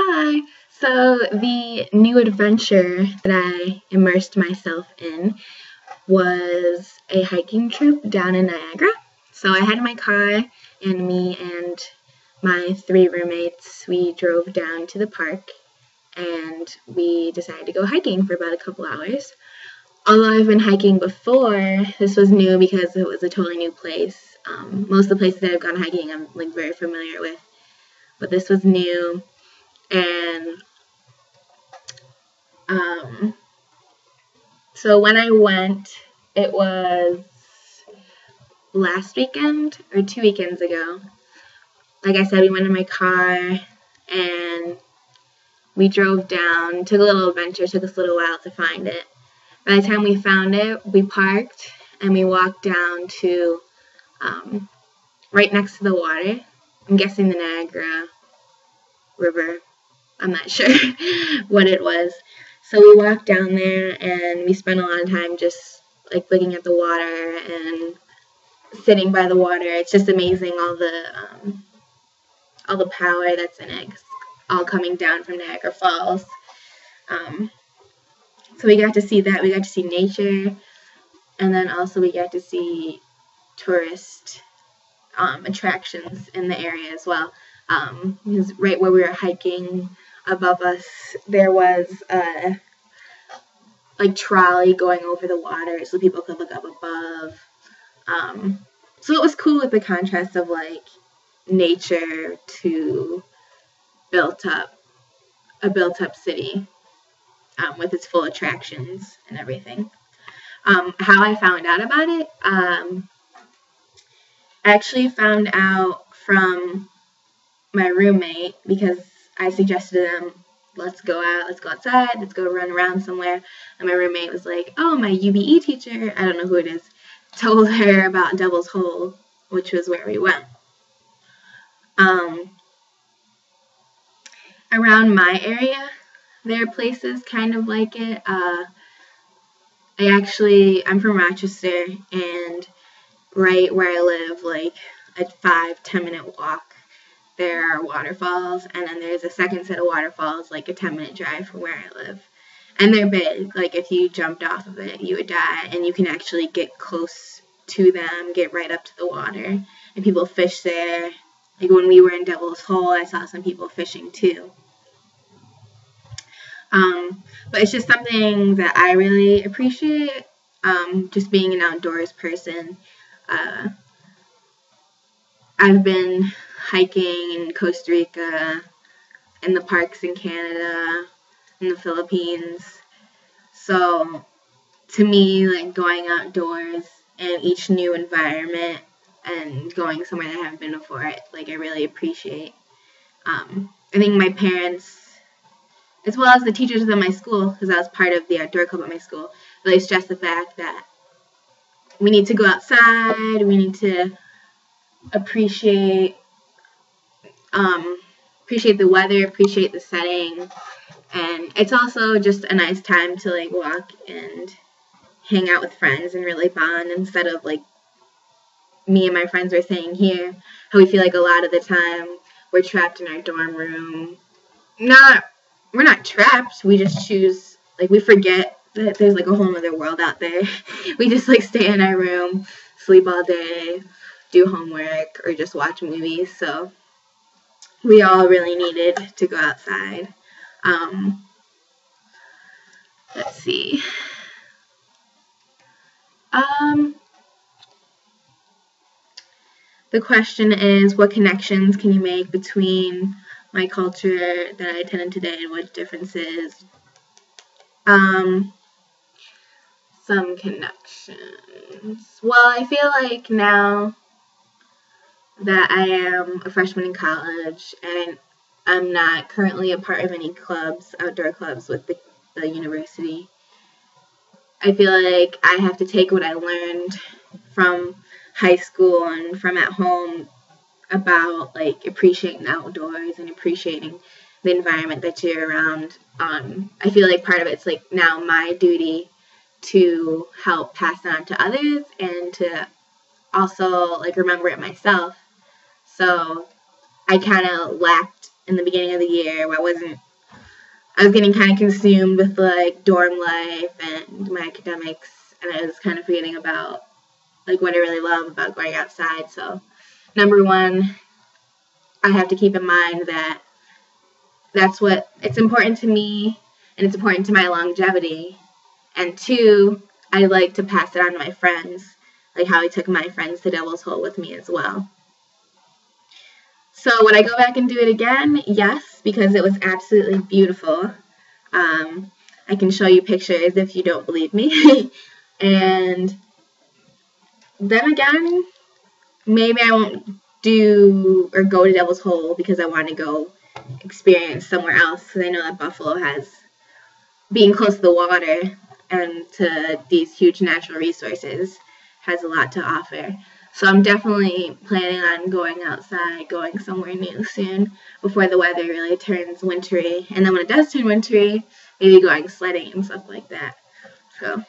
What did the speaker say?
Hi! So the new adventure that I immersed myself in was a hiking trip down in Niagara. So I had my car, and me and my 3 roommates, we drove down to the park and we decided to go hiking for about a couple hours. Although I've been hiking before, this was new because it was a totally new place. Most of the places that I've gone hiking I'm very familiar with, but this was new. And so when I went, it was last weekend or 2 weekends ago. Like I said, we went in my car and we drove down, took a little adventure, took us a little while to find it. By the time we found it, we parked and we walked down to right next to the water. I'm guessing the Niagara River. I'm not sure what it was. So we walked down there and we spent a lot of time just looking at the water and sitting by the water. It's just amazing all the power that's in it, all coming down from Niagara Falls. So we got to see that. We got to see nature, and then also we got to see tourist attractions in the area as well. Because right where we were hiking, above us there was a trolley going over the water so people could look up above. So it was cool with the contrast of nature to a built up city with its full attractions and everything. How I found out about it, I actually found out from my roommate because I suggested to them, let's go outside, let's go run around somewhere. And my roommate was like, oh, my UBE teacher, I don't know who it is, told her about Devil's Hole, which was where we went. Around my area, there are places kind of like it. I'm from Rochester, and right where I live, a 5-10 minute walk, there are waterfalls, and then there's a second set of waterfalls, a 10-minute drive from where I live. And they're big. If you jumped off of it, you would die, and you can actually get close to them, get right up to the water, and people fish there. When we were in Devil's Hole, I saw some people fishing too. But it's just something that I really appreciate, just being an outdoors person. I've been hiking in Costa Rica, in the parks in Canada, in the Philippines. So to me, going outdoors in each new environment and going somewhere that I haven't been before, I really appreciate. I think my parents, as well as the teachers at my school, because I was part of the outdoor club at my school, really stress the fact that we need to go outside, we need to appreciate the weather, appreciate the setting, and it's also just a nice time to walk and hang out with friends and really bond, instead of me and my friends were saying here, how we feel a lot of the time we're trapped in our dorm room. We're not trapped, we just choose, we forget that there's a whole other world out there. We just stay in our room, sleep all day, do homework, or just watch movies. So we all really needed to go outside. Let's see. The question is, what connections can you make between my culture that I attended today and what differences? Some connections. Well, I feel now that I am a freshman in college and I'm not currently a part of any clubs, outdoor clubs with the university, I feel I have to take what I learned from high school and from at home about appreciating the outdoors and appreciating the environment that you're around. I feel part of it's now my duty to help pass it on to others and to also remember it myself. So I kind of lacked in the beginning of the year where I was getting kind of consumed with like dorm life and my academics, and I was kind of forgetting about like what I really love about going outside. So number one, I have to keep in mind that it's important to me and it's important to my longevity. And two, I like to pass it on to my friends, like how I took my friends to Devil's Hole with me as well. So would I go back and do it again? Yes, because it was absolutely beautiful. I can show you pictures if you don't believe me. And then again, maybe I won't do or go to Devil's Hole because I want to go experience somewhere else, because I know that Buffalo has, being close to the water and to these huge natural resources, has a lot to offer. So I'm definitely planning on going outside, going somewhere new soon before the weather really turns wintry. And then when it does turn wintry, maybe going sledding and stuff like that. So